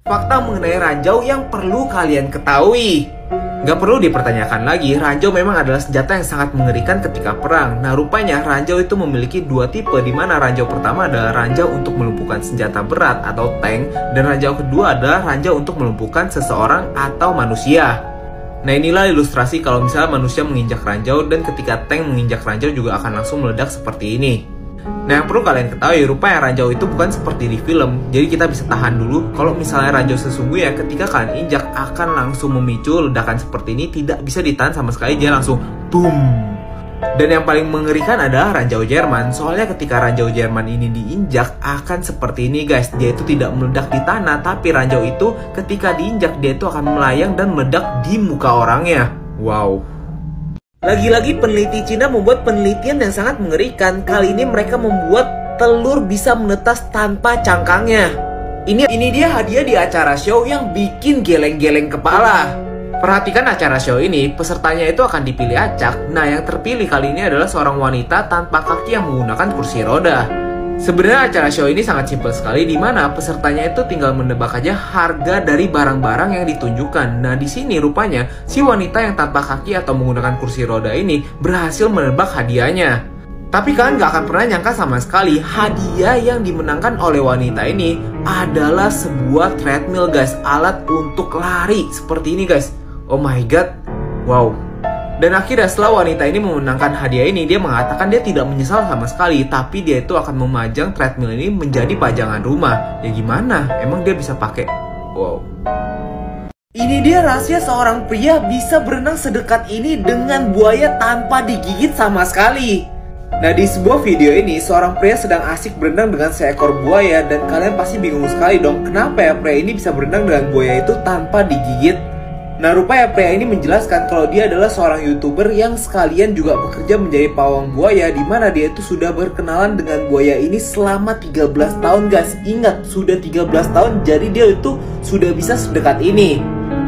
Fakta mengenai ranjau yang perlu kalian ketahui. Gak perlu dipertanyakan lagi, ranjau memang adalah senjata yang sangat mengerikan ketika perang. Nah, rupanya ranjau itu memiliki dua tipe, di mana ranjau pertama adalah ranjau untuk melumpuhkan senjata berat atau tank, dan ranjau kedua adalah ranjau untuk melumpuhkan seseorang atau manusia. Nah, inilah ilustrasi kalau misalnya manusia menginjak ranjau, dan ketika tank menginjak ranjau juga akan langsung meledak seperti ini. Nah, yang perlu kalian ketahui, rupanya ranjau itu bukan seperti di film. Jadi kita bisa tahan dulu. Kalau misalnya ranjau sesungguhnya ketika kalian injak akan langsung memicu ledakan seperti ini, tidak bisa ditahan sama sekali, dia langsung boom. Dan yang paling mengerikan adalah ranjau Jerman. Soalnya ketika ranjau Jerman ini diinjak akan seperti ini guys. Dia itu tidak meledak di tanah, tapi ranjau itu ketika diinjak dia itu akan melayang dan meledak di muka orangnya. Wow. Lagi-lagi peneliti Cina membuat penelitian yang sangat mengerikan. Kali ini mereka membuat telur bisa menetas tanpa cangkangnya. Ini dia hadiah di acara show yang bikin geleng-geleng kepala. Perhatikan acara show ini, pesertanya itu akan dipilih acak. Nah, yang terpilih kali ini adalah seorang wanita tanpa kaki yang menggunakan kursi roda. Sebenarnya acara show ini sangat simpel sekali, di mana pesertanya itu tinggal menebak aja harga dari barang-barang yang ditunjukkan. Nah, di sini rupanya si wanita yang tanpa kaki atau menggunakan kursi roda ini berhasil menebak hadiahnya. Tapi kalian gak akan pernah nyangka sama sekali hadiah yang dimenangkan oleh wanita ini adalah sebuah treadmill guys, alat untuk lari seperti ini guys. Oh my god, wow. Dan akhirnya setelah wanita ini memenangkan hadiah ini, dia mengatakan dia tidak menyesal sama sekali, tapi dia itu akan memajang treadmill ini menjadi pajangan rumah. Ya gimana? Emang dia bisa pakai? Wow. Ini dia rahasia seorang pria bisa berenang sedekat ini dengan buaya tanpa digigit sama sekali. Nah, di sebuah video ini, seorang pria sedang asik berenang dengan seekor buaya, dan kalian pasti bingung sekali dong, kenapa ya pria ini bisa berenang dengan buaya itu tanpa digigit? Nah, rupanya pria ini menjelaskan kalau dia adalah seorang YouTuber yang sekalian juga bekerja menjadi pawang buaya, di mana dia itu sudah berkenalan dengan buaya ini selama 13 tahun guys. Ingat, sudah 13 tahun, jadi dia itu sudah bisa sedekat ini.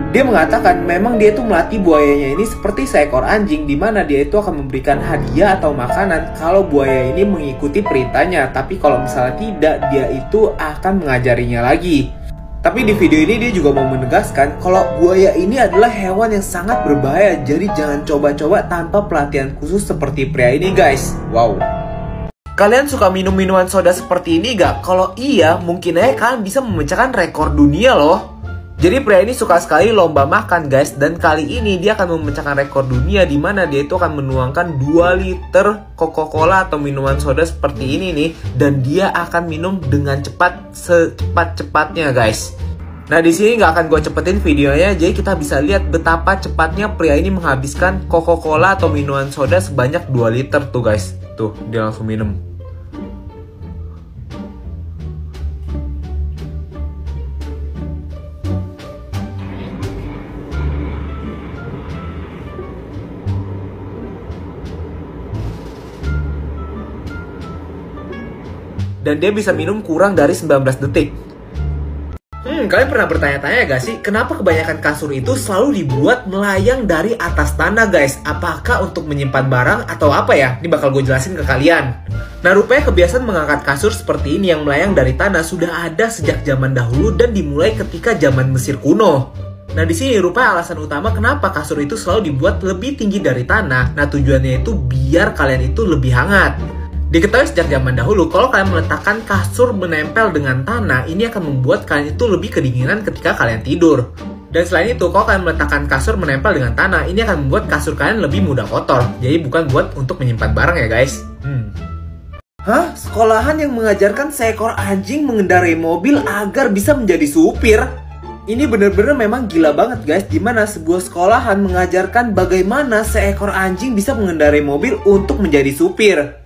Dia mengatakan memang dia itu melatih buayanya ini seperti seekor anjing, di mana dia itu akan memberikan hadiah atau makanan kalau buaya ini mengikuti perintahnya. Tapi kalau misalnya tidak, dia itu akan mengajarinya lagi. Tapi di video ini dia juga mau menegaskan kalau buaya ini adalah hewan yang sangat berbahaya, jadi jangan coba-coba tanpa pelatihan khusus seperti pria ini guys. Wow. Kalian suka minum minuman soda seperti ini gak? Kalau iya, mungkin aja kalian bisa memecahkan rekor dunia loh. Jadi pria ini suka sekali lomba makan guys, dan kali ini dia akan memecahkan rekor dunia, di mana dia itu akan menuangkan 2 liter Coca-Cola atau minuman soda seperti ini nih, dan dia akan minum dengan cepat, secepat-cepatnya guys. Nah, di sini nggak akan gue cepetin videonya, jadi kita bisa lihat betapa cepatnya pria ini menghabiskan Coca-Cola atau minuman soda sebanyak 2 liter tuh guys. Tuh, dia langsung minum. Dan dia bisa minum kurang dari 19 detik. Kalian pernah bertanya-tanya gak sih, kenapa kebanyakan kasur itu selalu dibuat melayang dari atas tanah guys? Apakah untuk menyimpan barang atau apa ya? Ini bakal gue jelasin ke kalian. Nah, rupanya kebiasaan mengangkat kasur seperti ini yang melayang dari tanah sudah ada sejak zaman dahulu dan dimulai ketika zaman Mesir kuno. Nah, di sini rupanya alasan utama kenapa kasur itu selalu dibuat lebih tinggi dari tanah. Nah, tujuannya itu biar kalian itu lebih hangat. Diketahui sejak zaman dahulu, kalau kalian meletakkan kasur menempel dengan tanah, ini akan membuat kalian itu lebih kedinginan ketika kalian tidur. Dan selain itu, kalau kalian meletakkan kasur menempel dengan tanah, ini akan membuat kasur kalian lebih mudah kotor. Jadi bukan buat untuk menyimpan barang ya guys. Hah? Sekolahan yang mengajarkan seekor anjing mengendarai mobil agar bisa menjadi supir? Ini bener-bener memang gila banget guys, dimana sebuah sekolahan mengajarkan bagaimana seekor anjing bisa mengendarai mobil untuk menjadi supir.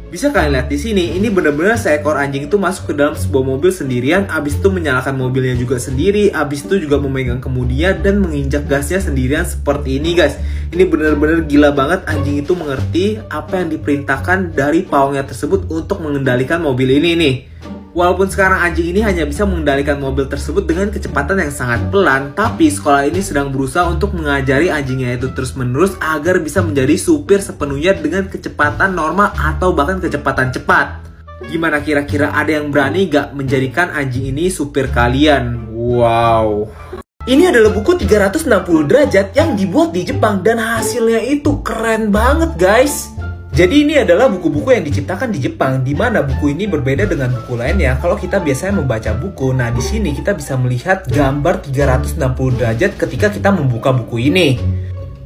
Bisa kalian lihat di sini, ini benar-benar seekor anjing itu masuk ke dalam sebuah mobil sendirian, abis itu menyalakan mobilnya juga sendiri, abis itu juga memegang kemudinya dan menginjak gasnya sendirian seperti ini guys. Ini benar-benar gila banget, anjing itu mengerti apa yang diperintahkan dari pawangnya tersebut untuk mengendalikan mobil ini nih. Walaupun sekarang anjing ini hanya bisa mengendalikan mobil tersebut dengan kecepatan yang sangat pelan, tapi sekolah ini sedang berusaha untuk mengajari anjingnya itu terus-menerus agar bisa menjadi supir sepenuhnya dengan kecepatan normal atau bahkan kecepatan cepat. Gimana kira-kira, ada yang berani gak menjadikan anjing ini supir kalian? Wow. Ini adalah buku 360 derajat yang dibuat di Jepang dan hasilnya itu keren banget guys. Jadi ini adalah buku-buku yang diciptakan di Jepang, di mana buku ini berbeda dengan buku lainnya. Kalau kita biasanya membaca buku, nah di sini kita bisa melihat gambar 360 derajat ketika kita membuka buku ini.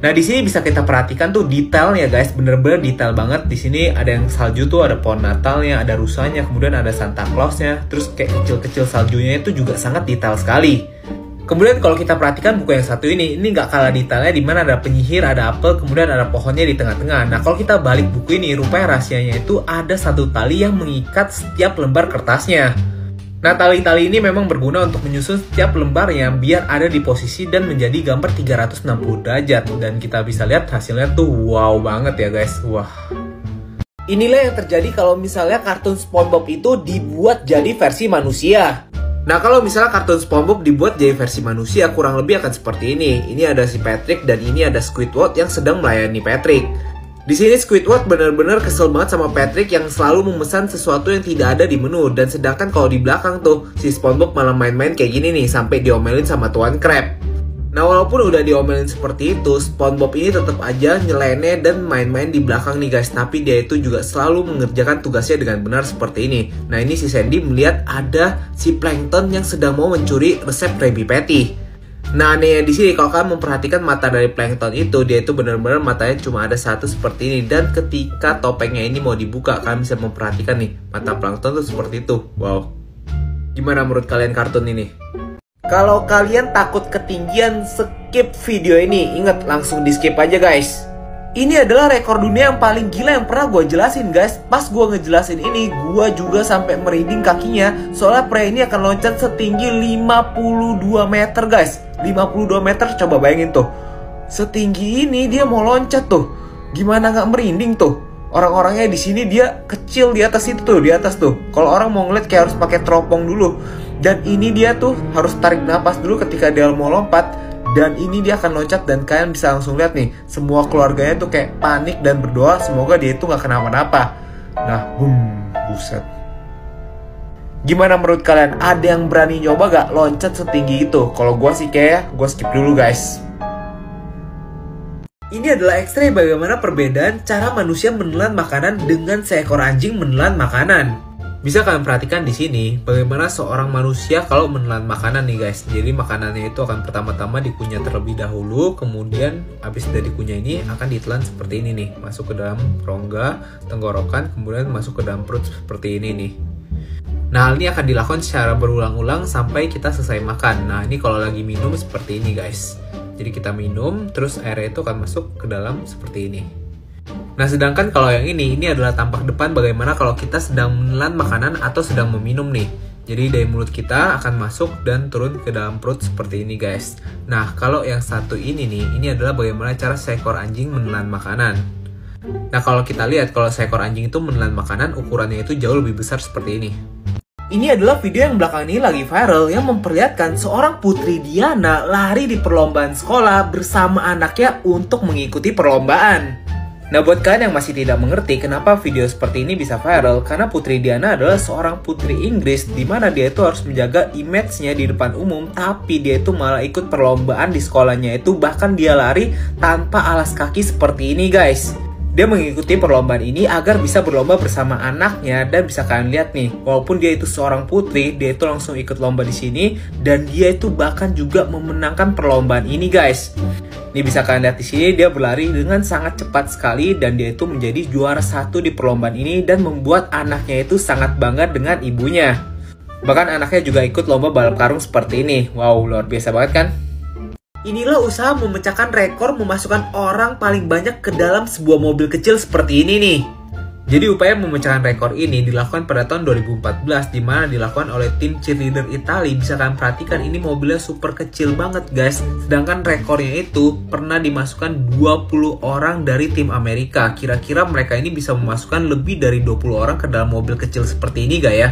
Nah di sini bisa kita perhatikan tuh detailnya guys, bener-bener detail banget. Di sini ada yang salju tuh, ada pohon Natalnya, ada rusanya, kemudian ada Santa Clausnya, terus kayak kecil-kecil saljunya itu juga sangat detail sekali. Kemudian kalau kita perhatikan buku yang satu ini nggak kalah detailnya, dimana ada penyihir, ada apel, kemudian ada pohonnya di tengah-tengah. Nah kalau kita balik buku ini, rupanya rahasianya itu ada satu tali yang mengikat setiap lembar kertasnya. Nah tali-tali ini memang berguna untuk menyusun setiap lembarnya biar ada di posisi dan menjadi gambar 360 derajat. Dan kita bisa lihat hasilnya tuh wow banget ya guys, wah. Inilah yang terjadi kalau misalnya kartun SpongeBob itu dibuat jadi versi manusia. Nah kalau misalnya kartun SpongeBob dibuat jadi versi manusia, kurang lebih akan seperti ini. Ini ada si Patrick dan ini ada Squidward yang sedang melayani Patrick. Di sini Squidward benar-benar kesel banget sama Patrick yang selalu memesan sesuatu yang tidak ada di menu. Dan sedangkan kalau di belakang tuh, si SpongeBob malah main-main kayak gini nih, sampai diomelin sama Tuan Crab. Nah walaupun udah diomelin seperti itu, SpongeBob ini tetap aja nyeleneh dan main-main di belakang nih guys. Tapi dia itu juga selalu mengerjakan tugasnya dengan benar seperti ini. Nah ini si Sandy melihat ada si Plankton yang sedang mau mencuri resep Krabby Patty. Nah nih di sini kalau kalian memperhatikan mata dari Plankton itu, dia itu benar-benar matanya cuma ada satu seperti ini. Dan ketika topengnya ini mau dibuka, kalian bisa memperhatikan nih, mata Plankton tuh seperti itu. Wow. Gimana menurut kalian kartun ini? Kalau kalian takut ketinggian, skip video ini. Ingat, langsung di skip aja guys. Ini adalah rekor dunia yang paling gila yang pernah gue jelasin guys. Pas gue ngejelasin ini, gue juga sampai merinding kakinya. Soalnya pria ini akan loncat setinggi 52 meter guys. 52 meter, coba bayangin tuh. Setinggi ini dia mau loncat tuh. Gimana gak merinding tuh? Orang-orangnya di sini dia kecil di atas itu tuh, di atas tuh. Kalau orang mau ngeliat kayak harus pakai teropong dulu. Dan ini dia tuh harus tarik napas dulu ketika dia mau lompat. Dan ini dia akan loncat dan kalian bisa langsung lihat nih, semua keluarganya tuh kayak panik dan berdoa semoga dia itu gak kenapa-napa. Nah, buset. Gimana menurut kalian? Ada yang berani nyoba gak loncat setinggi itu? Kalau gue sih kayak gue skip dulu guys. Ini adalah ekstrak bagaimana perbedaan cara manusia menelan makanan dengan seekor anjing menelan makanan. Bisa kalian perhatikan di sini bagaimana seorang manusia kalau menelan makanan nih guys. Jadi makanannya itu akan pertama-tama dikunyah terlebih dahulu, kemudian habis dari dikunyah ini akan ditelan seperti ini nih, masuk ke dalam rongga tenggorokan, kemudian masuk ke dalam perut seperti ini nih. Nah hal ini akan dilakukan secara berulang-ulang sampai kita selesai makan. Nah ini kalau lagi minum seperti ini guys. Jadi kita minum, terus airnya itu akan masuk ke dalam seperti ini. Nah sedangkan kalau yang ini adalah tampak depan bagaimana kalau kita sedang menelan makanan atau sedang meminum nih. Jadi dari mulut kita akan masuk dan turun ke dalam perut seperti ini guys. Nah kalau yang satu ini nih, ini adalah bagaimana cara seekor anjing menelan makanan. Nah kalau kita lihat, kalau seekor anjing itu menelan makanan, ukurannya itu jauh lebih besar seperti ini. Ini adalah video yang belakangan ini lagi viral yang memperlihatkan seorang Putri Diana lari di perlombaan sekolah bersama anaknya untuk mengikuti perlombaan. Nah buat kalian yang masih tidak mengerti kenapa video seperti ini bisa viral, karena Putri Diana adalah seorang putri Inggris di mana dia itu harus menjaga image-nya di depan umum, tapi dia itu malah ikut perlombaan di sekolahnya itu, bahkan dia lari tanpa alas kaki seperti ini guys. Dia mengikuti perlombaan ini agar bisa berlomba bersama anaknya, dan bisa kalian lihat nih, walaupun dia itu seorang putri, dia itu langsung ikut lomba di sini dan dia itu bahkan juga memenangkan perlombaan ini guys. Ini bisa kalian lihat di sini, dia berlari dengan sangat cepat sekali dan dia itu menjadi juara 1 di perlombaan ini dan membuat anaknya itu sangat bangga dengan ibunya. Bahkan anaknya juga ikut lomba balap karung seperti ini. Wow, luar biasa banget kan? Inilah usaha memecahkan rekor memasukkan orang paling banyak ke dalam sebuah mobil kecil seperti ini nih. Jadi upaya memecahkan rekor ini dilakukan pada tahun 2014, di mana dilakukan oleh tim cheerleader Italia. Bisa kalian perhatikan ini mobilnya super kecil banget guys. Sedangkan rekornya itu pernah dimasukkan 20 orang dari tim Amerika. Kira-kira mereka ini bisa memasukkan lebih dari 20 orang ke dalam mobil kecil seperti ini gak ya?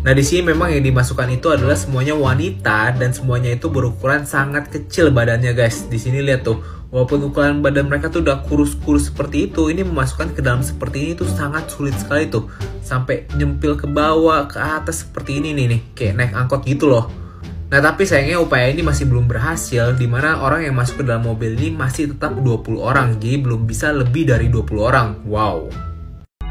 Nah di sini memang yang dimasukkan itu adalah semuanya wanita dan semuanya itu berukuran sangat kecil badannya guys. Di sini lihat tuh, Walaupun ukuran badan mereka tuh udah kurus-kurus seperti itu, ini memasukkan ke dalam seperti ini tuh sangat sulit sekali tuh. Sampai nyempil ke bawah, ke atas seperti ini nih, kayak naik angkot gitu loh. Nah tapi sayangnya upaya ini masih belum berhasil, dimana orang yang masuk ke dalam mobil ini masih tetap 20 orang, jadi belum bisa lebih dari 20 orang. Wow.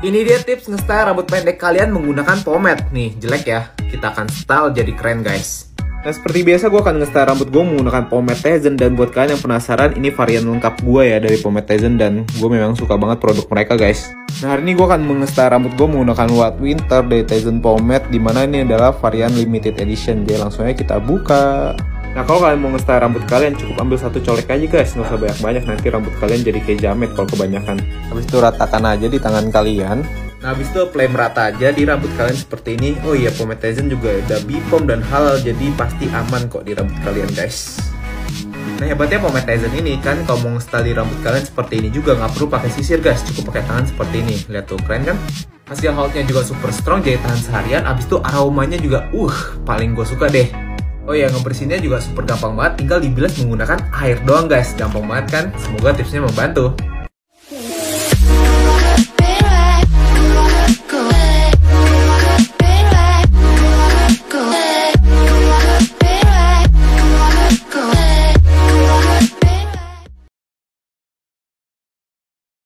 Ini dia tips nge-style rambut pendek kalian menggunakan pomade. Nih, jelek ya. Kita akan style jadi keren guys. Nah seperti biasa gue akan nge-style rambut gue menggunakan pomade Tizen. Dan buat kalian yang penasaran, ini varian lengkap gue ya dari pomade Tizen. Dan gue memang suka banget produk mereka guys. Nah hari ini gue akan nge-style rambut gue menggunakan White Winter dari Tizen Pomade. Dimana ini adalah varian limited edition. Jadi langsung aja kita buka. Nah kalau kalian mau nge-style rambut kalian, cukup ambil satu colek aja guys. Nggak usah banyak-banyak, nanti rambut kalian jadi kayak jamet kalau kebanyakan. Habis itu ratakan aja di tangan kalian. Nah habis itu apply merata aja di rambut kalian seperti ini. Oh iya, pomade Tizen juga udah BPOM dan halal, jadi pasti aman kok di rambut kalian guys. Nah hebatnya pomade Tizen ini kan, kalau mau nge-style di rambut kalian seperti ini juga nggak perlu pakai sisir guys, cukup pakai tangan seperti ini. Lihat tuh, keren kan? Hasil hautnya juga super strong, jadi tahan seharian. Abis itu aromanya juga paling gue suka deh. Oh ya, ngebersihinnya juga super gampang banget, tinggal dibilas menggunakan air doang guys. Gampang banget kan? Semoga tipsnya membantu.